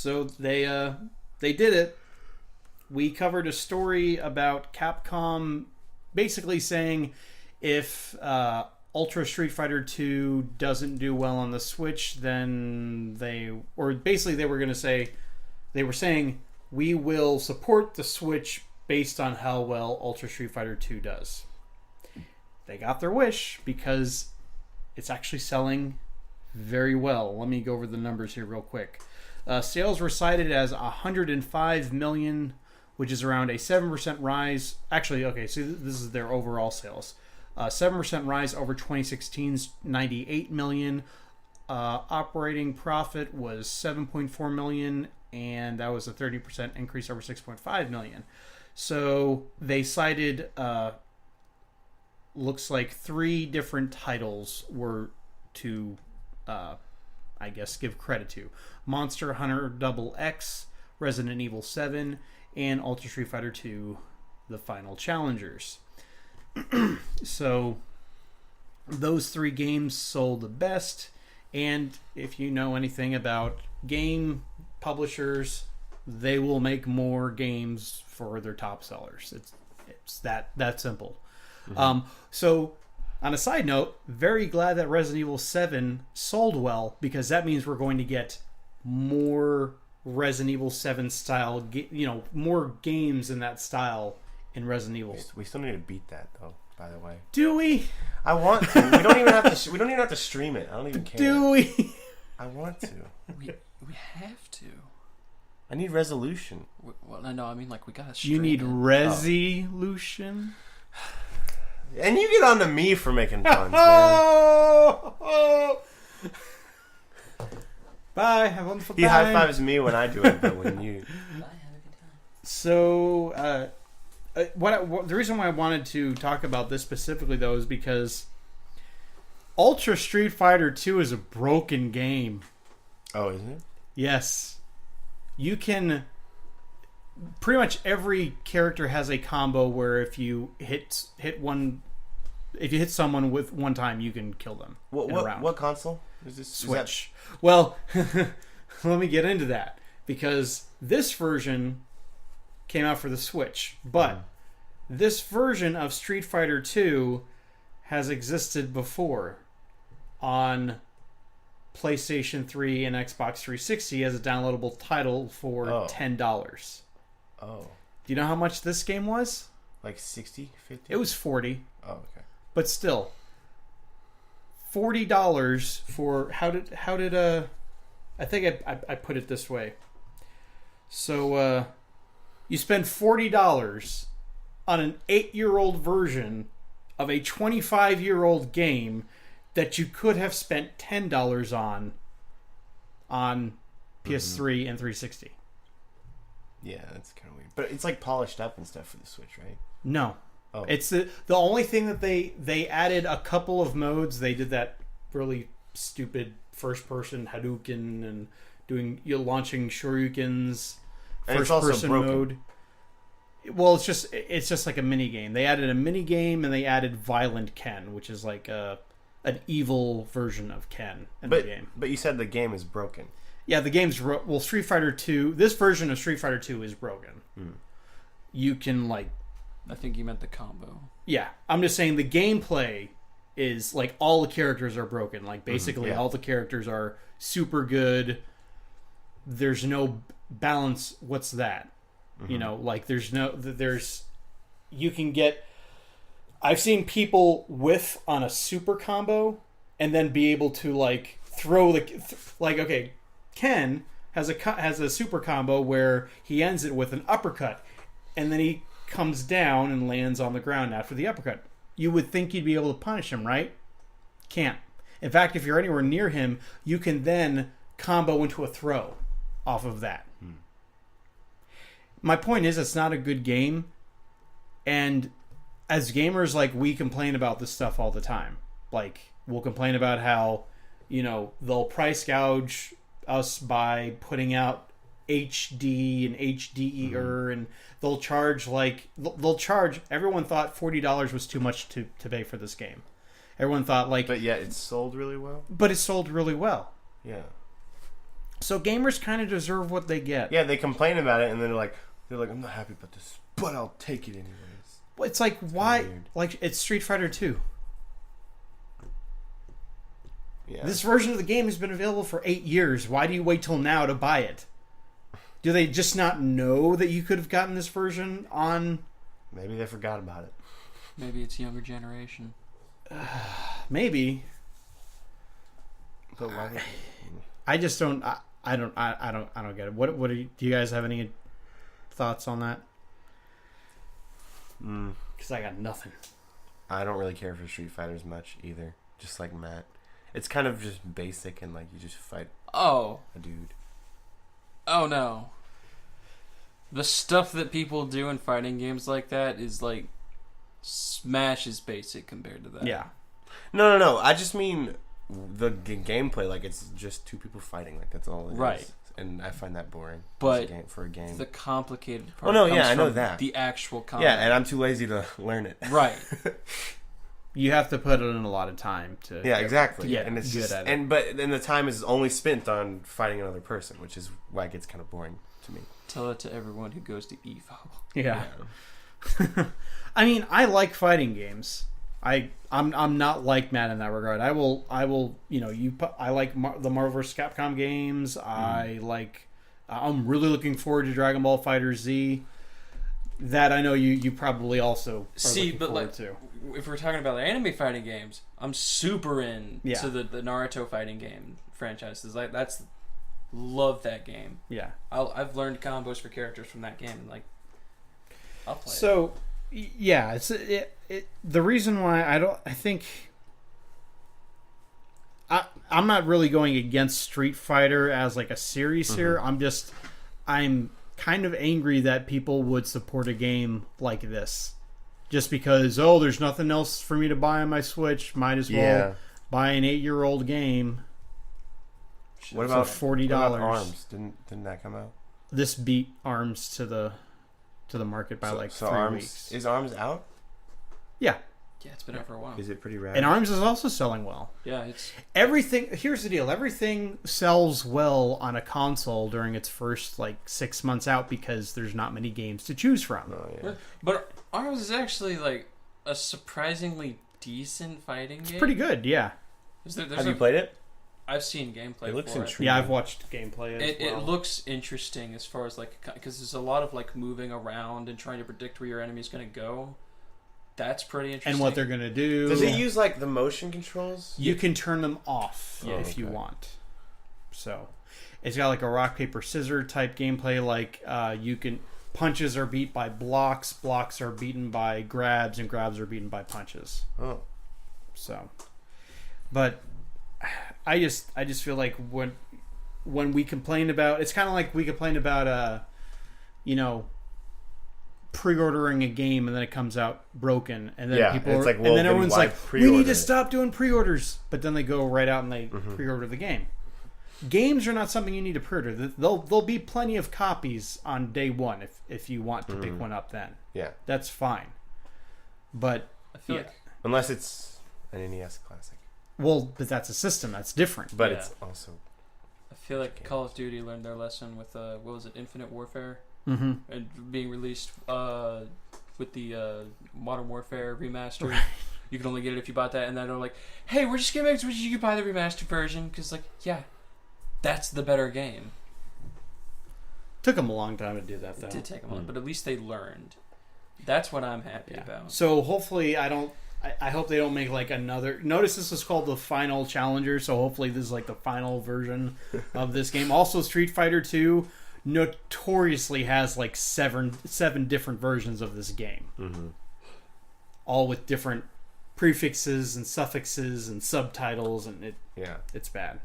So they did it. We covered a story about Capcom basically saying if Ultra Street Fighter 2 doesn't do well on the Switch, then they were saying we will support the Switch based on how well Ultra Street Fighter 2 does. They got their wish because it's actually selling very well. Let me go over the numbers here real quick. Sales were cited as 105 million, which is around a 7% rise. Actually, okay, so this is their overall sales. 7% rise over 2016's 98 million. Operating profit was 7.4 million, and that was a 30% increase over 6.5 million. So they cited, looks like 3 different titles were to, I guess, give credit to. Monster Hunter XX, Resident Evil 7, and Ultra Street Fighter 2, The Final Challengers. So those 3 games sold the best, and if you know anything about game publishers, they will make more games for their top sellers. It's that simple. Mm-hmm. So on a side note, very glad that Resident Evil 7 sold well, because that means we're going to get more Resident Evil 7 style, more games in that style in Resident Evil. We still need to beat that, though, by the way. Do we? I want to. We don't even have to stream it. I don't even care. Do we? I want to. We have to. I need resolution. Well, no, I mean, like, we gotta stream You need it. resolution? And you get on to me for making puns, man. Bye. Have a wonderful time. He high fives me when I do it, but when you. Bye, have a good time. So, the reason why I wanted to talk about this specifically, though, is because Ultra Street Fighter 2 is a broken game. Oh, isn't it? Yes. You can... Pretty much every character has a combo where if you hit someone with one time, you can kill them. What console is this? Switch. Well, let me get into that, because this version came out for the Switch, but this version of Street Fighter 2 has existed before on PlayStation 3 and Xbox 360 as a downloadable title for $10. Oh. Do you know how much this game was? Like 60, 50? It was 40. Oh, okay. But still, $40 for how did I think I put it this way. So you spend $40 on an 8-year-old version of a 25-year-old game that you could have spent $10 on PS3 and 360. Yeah, that's kind of weird. But it's like polished up and stuff for the Switch, right? No. Oh. It's the only thing that they added a couple of modes. They did that really stupid first-person Hadouken and launching shurikens. First-person mode. Well, it's just like a mini game. They added a mini game and they added Violent Ken, which is like an evil version of Ken in the game. But you said the game is broken. Yeah, the game's Street Fighter 2. This version of Street Fighter 2 is broken. You can I think you meant the combo. Yeah, I'm just saying the gameplay is like all the characters are broken. Like basically all the characters are super good. There's no balance. What's that? You know, like you can get. I've seen people whiff on a super combo and then be able to like throw okay. Ken has a super combo where he ends it with an uppercut, and then he comes down and lands on the ground after the uppercut. You would think you'd be able to punish him, right? Can't. In fact, if you're anywhere near him, you can then combo into a throw off of that. My point is, it's not a good game, and as gamers, like, we complain about this stuff all the time. Like, we'll complain about how, they'll price gouge us by putting out HD and HDR, and they'll charge everyone thought $40 was too much to pay for this game. Everyone thought but yet it sold really well. But it sold really well. Yeah. So gamers kind of deserve what they get. Yeah, they complain about it, and then they're like, I'm not happy about this, but I'll take it anyways. It's like, why? weird. Like, it's Street Fighter 2. Yeah. This version of the game has been available for 8 years. Why do you wait till now to buy it? Do they just not know that you could have gotten this version on... Maybe they forgot about it. Maybe it's younger generation. Maybe. But why? I just don't... I don't get it. What do you guys have any thoughts on that? Because I got nothing. I don't really care for Street Fighters much either. Just like Matt. It's kind of just basic and like you just fight Oh. a dude. Oh no. The stuff that people do in fighting games like that is like Smash is basic compared to that. Yeah. No. I just mean the gameplay. Like it's just two people fighting. Like that's all it is. Right. And I find that boring. But for a game. the complicated Oh, part. no, comes yeah, I know from that. The actual combat. Yeah, and I'm too lazy to learn it. Right. You have to put in a lot of time to... Yeah, exactly. to get and it's good just, at it. but then the time is only spent on fighting another person, which is why it gets kind of boring to me. Tell it to everyone who goes to EVO. Yeah. I mean, I like fighting games. I'm not like Matt in that regard. I will I like the Marvel vs. Capcom games. I'm really looking forward to Dragon Ball Fighter Z. That I know you probably also are looking forward to. If we're talking about anime fighting games, I'm super in Yeah. to the Naruto fighting game franchises. Like love that game. Yeah. I've learned combos for characters from that game, and like I'll play it. So, yeah, the reason why I'm not really going against Street Fighter as like a series here. I'm kind of angry that people would support a game like this just because, there's nothing else for me to buy on my Switch. Might as well buy an 8-year-old game. What for about $40? What about ARMS? Didn't that come out? This beat ARMS to the market by like 3 ARMS, weeks. Is ARMS out? Yeah. Yeah, it's been out for a while. Is it pretty rad? And ARMS is also selling well. Yeah, it's Everything. Here's the deal. Everything sells well on a console during its first 6 months out because there's not many games to choose from. Oh, yeah. but ARMS is actually like a surprisingly decent fighting game. It's pretty good. Yeah. Have you played it? I've seen gameplay. It looks for intriguing. Yeah, I've watched gameplay as well. It looks interesting as far as because there's a lot of moving around and trying to predict where your enemy's going to go. That's pretty interesting. And what they're gonna do. Does it use the motion controls? You can turn them off Yeah. if you Okay. want. So, it's got a rock paper scissors type gameplay. You can punches are beat by blocks, blocks are beaten by grabs, and grabs are beaten by punches. Oh. So, but I just feel like when we complain about, it's kind of like we complain about pre-ordering a game and then it comes out broken and then Yeah, people it's are, like, and well, then then everyone's why like, we pre-order need to it? stop doing pre-orders, but then they go right out and they pre-order the game. Games are not something you need to pre-order. There'll be plenty of copies on day one if you want to pick one up then. Yeah. That's fine. But I feel yeah. like Unless it's an NES classic. but that's a system that's different. But Yeah. it's also... Call of Duty learned their lesson with what was it, Infinite Warfare, Mm-hmm. and being released with the Modern Warfare remastered. Right. You can only get it if you bought that, and then they're like, "Hey, we're just gonna make it so you can buy the remastered version because, that's the better game." Took them a long time to do that though. It did take a moment, but at least they learned. That's what I'm happy about. So hopefully I hope they don't make another. Notice this is called the Final Challenger, so hopefully this is the final version of this game. Also, Street Fighter 2 notoriously has seven different versions of this game, all with different prefixes and suffixes and subtitles, and it's bad.